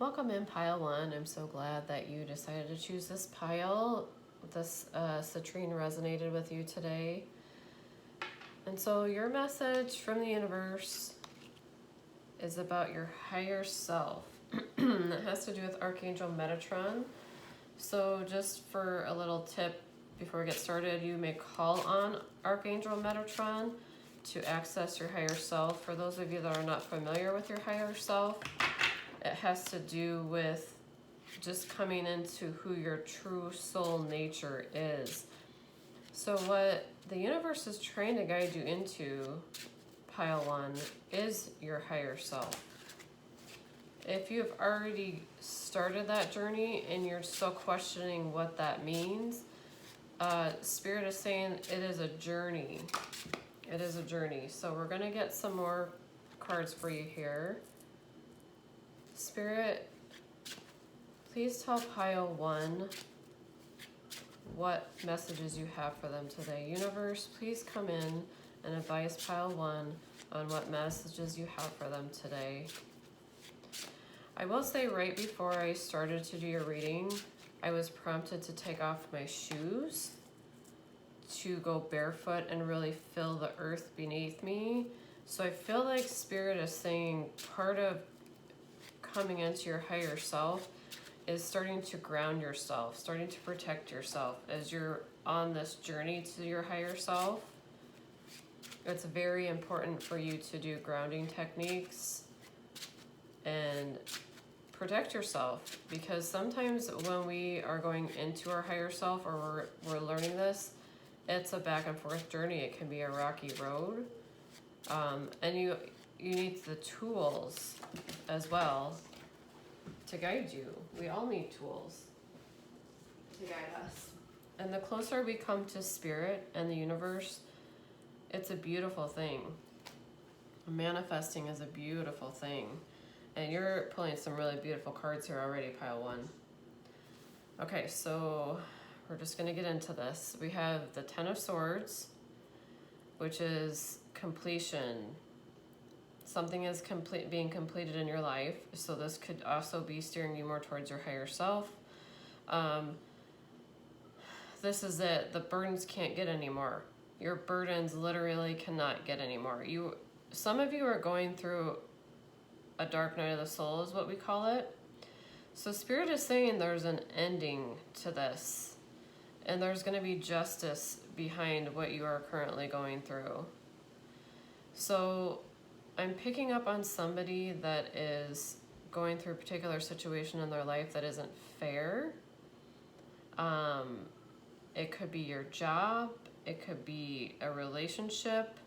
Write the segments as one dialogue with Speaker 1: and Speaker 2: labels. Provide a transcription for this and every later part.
Speaker 1: Welcome in pile one. I'm so glad that you decided to choose this pile. This citrine resonated with you today. And so your message from the universe is about your higher self. It has to do with Archangel Metatron. So just for a little tip before we get started, you may call on Archangel Metatron to access your higher self. For those of you that are not familiar with your higher self, it has to do with just coming into who your true soul nature is. So what the universe is trying to guide you into, pile one, is your higher self. If you've already started that journey and you're still questioning what that means, Spirit is saying it is a journey. It is a journey. So we're going to get some more cards for you here. Spirit, please tell pile one what messages you have for them today. Universe, please come in and advise pile one on what messages you have for them today. I will say right before I started to do your reading, I was prompted to take off my shoes to go barefoot and really feel the earth beneath me. So I feel like Spirit is saying part of coming into your higher self is starting to ground yourself, starting to protect yourself as you're on this journey to your higher self. It's very important for you to do grounding techniques and protect yourself, because sometimes when we are going into our higher self or we're learning this, it's a back and forth journey. It can be a rocky road, and you need the tools as well to guide you. We all need tools to guide us. And the closer we come to Spirit and the universe, it's a beautiful thing. Manifesting is a beautiful thing. And you're pulling some really beautiful cards here already, pile one. Okay, so we're just going to get into this. We have the Ten of Swords, which is completion. Something is being completed in your life. So this could also be steering you more towards your higher self. This is it. The burdens can't get anymore. Your burdens literally cannot get anymore. Some of you are going through a dark night of the soul is what we call it. So Spirit is saying there's an ending to this, and there's going to be justice behind what you are currently going through. So I'm picking up on somebody that is going through a particular situation in their life that isn't fair. It could be your job. It could be a relationship.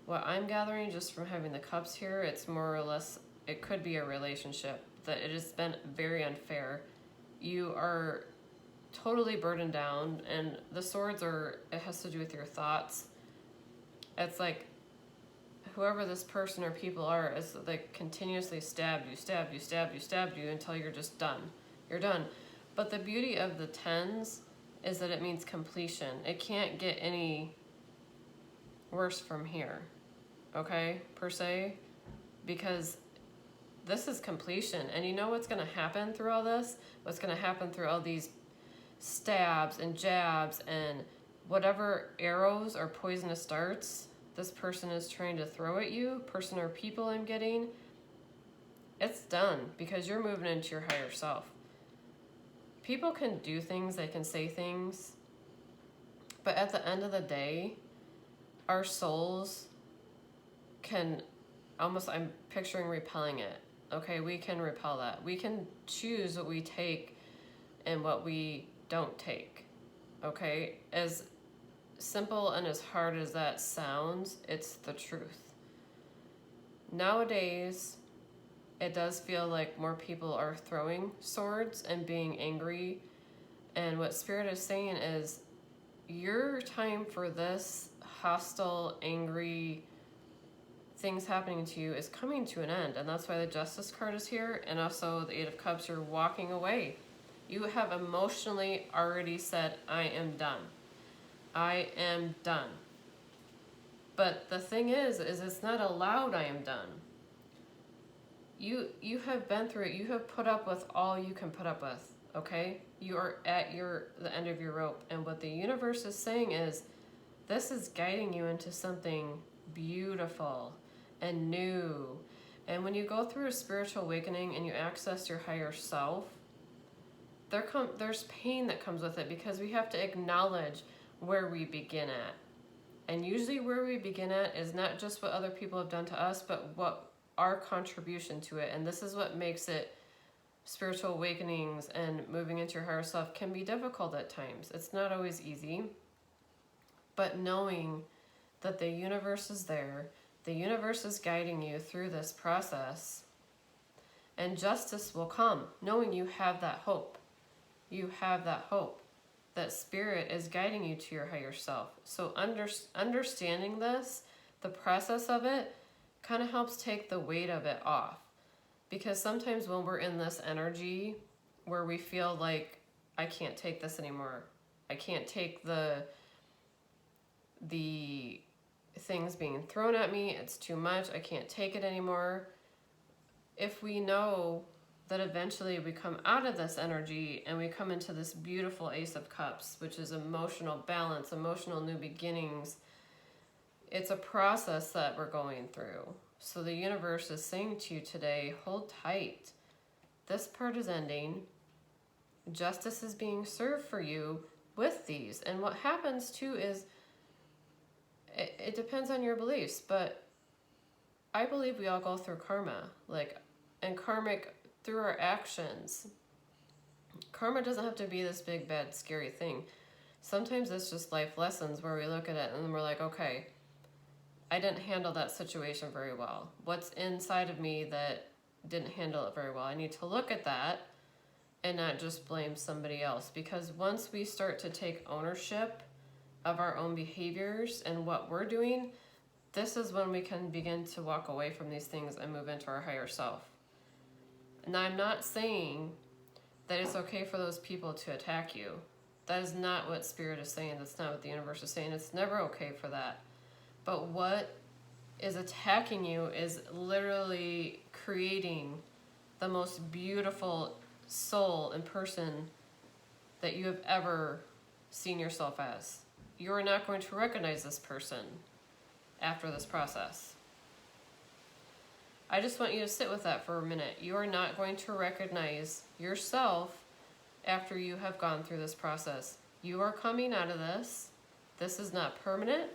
Speaker 1: What I'm gathering just from having the cups here, it's more or less, it could be a relationship that it has been very unfair. You are totally burdened down, and the swords it has to do with your thoughts. It's like whoever this person or people are is like continuously stabbed you until you're just done. You're done. But the beauty of the tens is that it means completion. It can't get any worse from here. Okay, per se, because this is completion. And you know what's going to happen through all this? What's going to happen through all these stabs and jabs and whatever arrows or poisonous darts this person is trying to throw at you, person or people I'm getting, it's done, because you're moving into your higher self. People can do things, they can say things, but at the end of the day, our souls can almost, I'm picturing repelling it. Okay, we can repel that. We can choose what we take and what we don't take. Okay, as simple and as hard as that sounds, it's the truth. Nowadays, it does feel like more people are throwing swords and being angry. And what Spirit is saying is, your time for this hostile, angry things happening to you is coming to an end. And that's why the Justice card is here. And also the Eight of Cups, you're walking away. You have emotionally already said, I am done. I am done. But the thing is it's not a loud I am done. you have been through it. You have put up with all you can put up with. Okay, you are at the end of your rope, and what the universe is saying is, this is guiding you into something beautiful and new. And when you go through a spiritual awakening and you access your higher self, there's pain that comes with it, because we have to acknowledge where we begin at. And usually where we begin at is not just what other people have done to us, but what our contribution to it. And this is what makes it, spiritual awakenings and moving into your higher self can be difficult at times. It's not always easy. But knowing that the universe is there, the universe is guiding you through this process, and justice will come, knowing you have that hope. You have that hope that spirit is guiding you to your higher self. So understanding this, the process of it, kind of helps take the weight of it off. Because sometimes when we're in this energy where we feel like, I can't take this anymore, I can't take the things being thrown at me, it's too much, I can't take it anymore. If we know that eventually we come out of this energy and we come into this beautiful Ace of Cups, which is emotional balance, emotional new beginnings, it's a process that we're going through. So the universe is saying to you today, hold tight. This part is ending. Justice is being served for you with these. And what happens too is, it depends on your beliefs, but I believe we all go through karma, and karmic through our actions. Karma doesn't have to be this big, bad, scary thing. Sometimes it's just life lessons where we look at it and we're like, okay, I didn't handle that situation very well. What's inside of me that didn't handle it very well? I need to look at that and not just blame somebody else. Because once we start to take ownership of our own behaviors and what we're doing, this is when we can begin to walk away from these things and move into our higher self. Now, I'm not saying that it's okay for those people to attack you. That is not what Spirit is saying. That's not what the universe is saying. It's never okay for that. But what is attacking you is literally creating the most beautiful soul and person that you have ever seen yourself as. You are not going to recognize this person after this process. I just want you to sit with that for a minute. You are not going to recognize yourself after you have gone through this process. You are coming out of this. This is not permanent.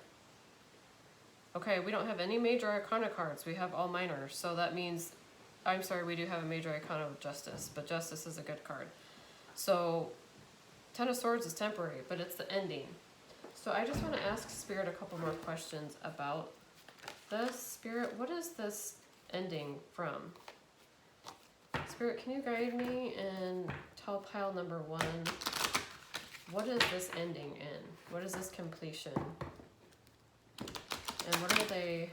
Speaker 1: Okay, we don't have any major arcana cards. We have all minor. So that means, I'm sorry, we do have a major arcana of justice, but justice is a good card. So Ten of Swords is temporary, but it's the ending. So I just want to ask Spirit a couple more questions about this. Spirit, what is this ending from? Spirit, can you guide me and tell pile number 1, what is this ending in? What is this completion? And what are they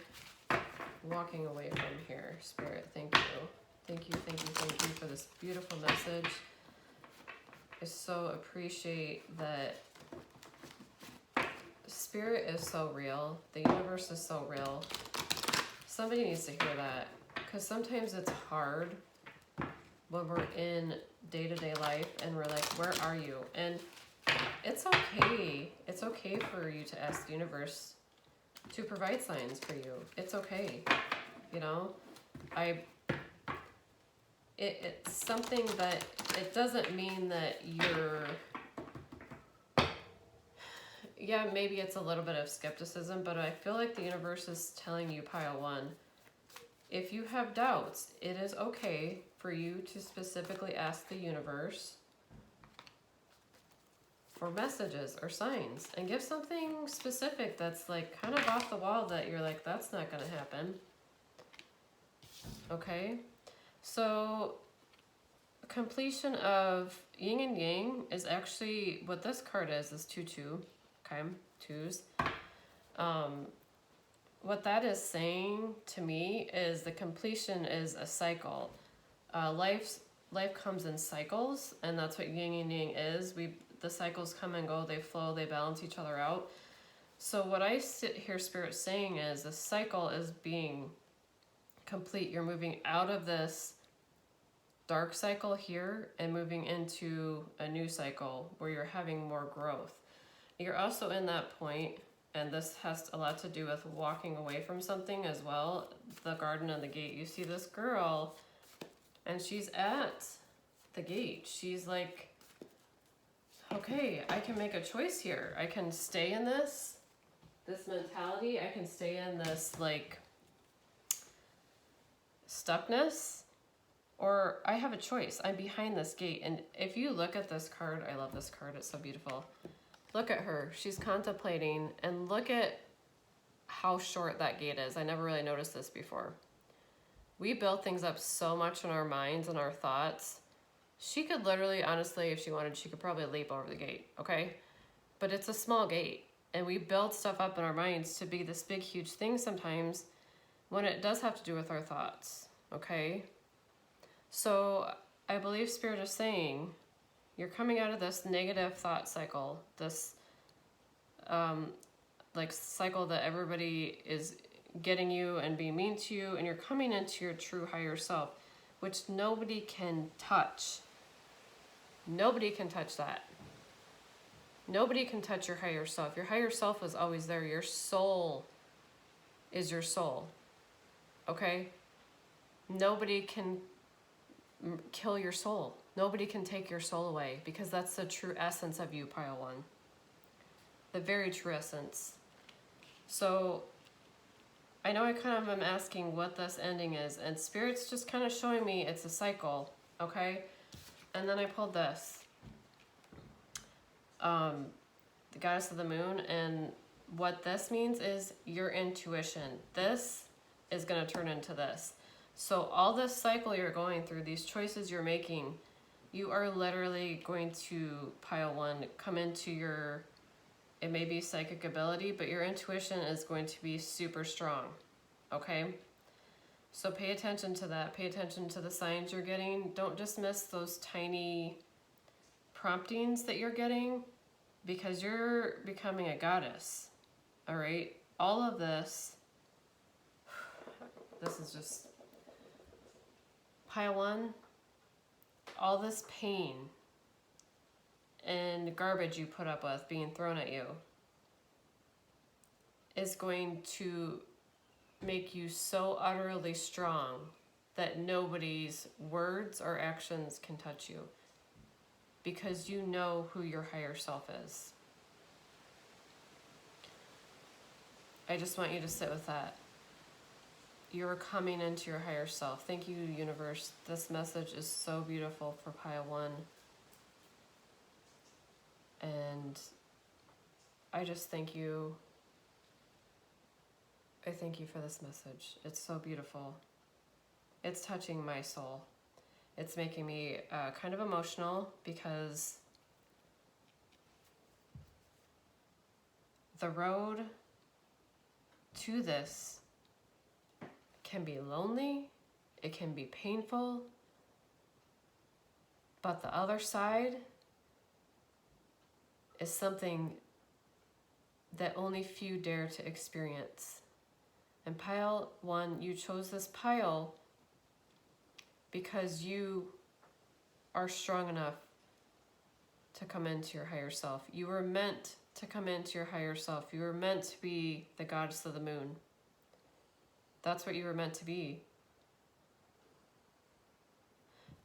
Speaker 1: walking away from here? Spirit, thank you. Thank you, thank you, thank you for this beautiful message. I so appreciate that Spirit is so real. The universe is so real. Somebody needs to hear that, because sometimes it's hard when we're in day-to-day life and we're like, where are you? And it's okay. It's okay for you to ask the universe to provide signs for you. It's okay. You know, it's something that, it doesn't mean that you're, yeah, maybe it's a little bit of skepticism, but I feel like the universe is telling you, pile 1, if you have doubts, it is okay for you to specifically ask the universe for messages or signs, and give something specific that's like kind of off the wall that you're like, that's not going to happen. Okay, so completion of yin and yang is actually what this card is 2-2. Okay, 2s. What that is saying to me is the completion is a cycle. Life comes in cycles, and that's what yin and yang is. The cycles come and go, they flow, they balance each other out. So what I hear Spirit saying is the cycle is being complete. You're moving out of this dark cycle here and moving into a new cycle where you're having more growth. You're also in that point, and this has a lot to do with walking away from something as well. The garden and the gate. You see this girl, and she's at the gate. She's like, okay, I can make a choice here. I can stay in this mentality. I can stay in this like stuckness, or I have a choice. I'm behind this gate. And if you look at this card, I love this card. It's so beautiful. Look at her. She's contemplating, and look at how short that gate is. I never really noticed this before. We build things up so much in our minds and our thoughts. She could literally, honestly, if she wanted, she could probably leap over the gate, okay? But it's a small gate, and we build stuff up in our minds to be this big, huge thing sometimes when it does have to do with our thoughts, okay? So I believe Spirit is saying, you're coming out of this negative thought cycle, this like cycle that everybody is getting you and being mean to you, and you're coming into your true higher self, which nobody can touch. Nobody can touch that. Nobody can touch your higher self. Your higher self is always there. Your soul is your soul. Okay? Nobody can kill your soul. Nobody can take your soul away, because that's the true essence of you, Pile 1. The very true essence. So I know I kind of am asking what this ending is, and Spirit's just kind of showing me it's a cycle, okay? And then I pulled this. The Goddess of the Moon, and what this means is your intuition. This is going to turn into this. So all this cycle you're going through, these choices you're making, you are literally going to, Pile 1, come into your, it may be psychic ability, but your intuition is going to be super strong, okay? So pay attention to that. Pay attention to the signs you're getting. Don't dismiss those tiny promptings that you're getting, because you're becoming a goddess, all right? All of this is just, Pile 1, all this pain and garbage you put up with being thrown at you is going to make you so utterly strong that nobody's words or actions can touch you, because you know who your higher self is. I just want you to sit with that. You're coming into your higher self. Thank you, universe. This message is so beautiful for Pile 1. And I just thank you. I thank you for this message. It's so beautiful. It's touching my soul. It's making me kind of emotional, because the road to this can be lonely, it can be painful, but the other side is something that only few dare to experience. And Pile 1, you chose this pile because you are strong enough to come into your higher self. You were meant to come into your higher self. You were meant to be the Goddess of the Moon. That's what you were meant to be.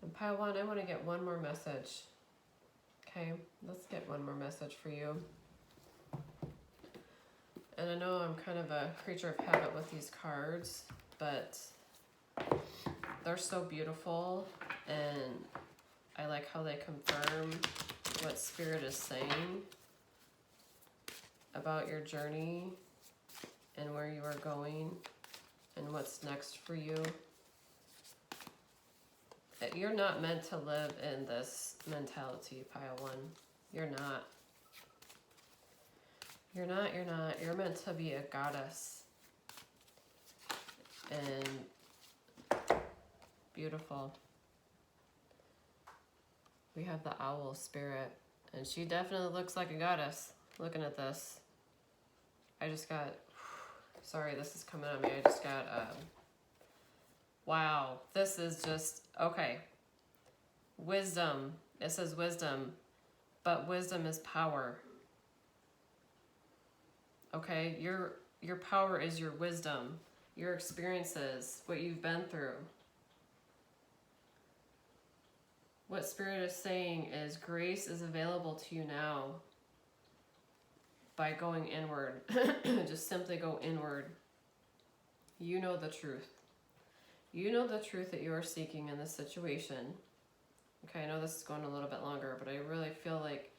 Speaker 1: And Pile 1, I want to get one more message. Okay, let's get one more message for you. And I know I'm kind of a creature of habit with these cards, but they're so beautiful, and I like how they confirm what Spirit is saying about your journey and where you are going and what's next for you. You're not meant to live in this mentality, Pile 1. You're not. You're not. You're meant to be a goddess. And beautiful. We have the owl spirit, and she definitely looks like a goddess. Looking at this, I just got, sorry, this is coming at me. I just got Wow, this is just, okay. Wisdom, it says wisdom, but wisdom is power. Okay, your power is your wisdom, your experiences, what you've been through. What Spirit is saying is grace is available to you now by going inward. Just simply go inward. You know the truth. You know the truth that you are seeking in this situation. Okay, I know this is going a little bit longer, but I really feel like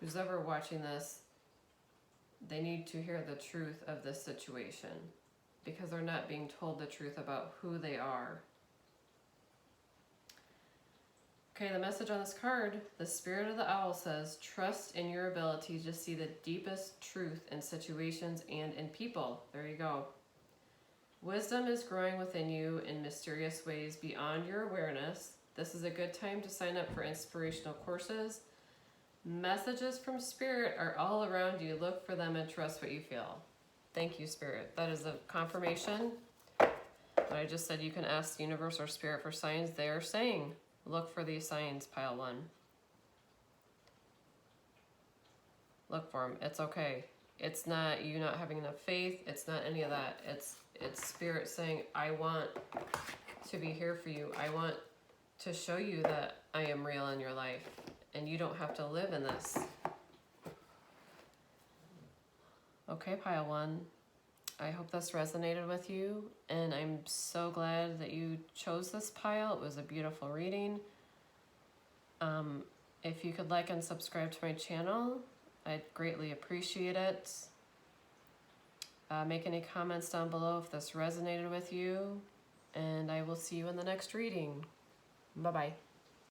Speaker 1: who's ever watching this, they need to hear the truth of this situation because they're not being told the truth about who they are. Okay, the message on this card, the Spirit of the Owl says, trust in your ability to see the deepest truth in situations and in people. There you go. Wisdom is growing within you in mysterious ways beyond your awareness. This is a good time to sign up for inspirational courses. Messages from Spirit are all around you. Look for them and trust what you feel. Thank you, Spirit. That is a confirmation. But I just said you can ask the universe or Spirit for signs. They are saying, look for these signs, pile one. Look for them. It's okay. It's not you not having enough faith. It's not any of that. It's Spirit saying, I want to be here for you. I want to show you that I am real in your life. And you don't have to live in this. Okay, pile one. I hope this resonated with you. And I'm so glad that you chose this pile. It was a beautiful reading. If you could like and subscribe to my channel, I'd greatly appreciate it. Make any comments down below if this resonated with you. And I will see you in the next reading. Bye-bye.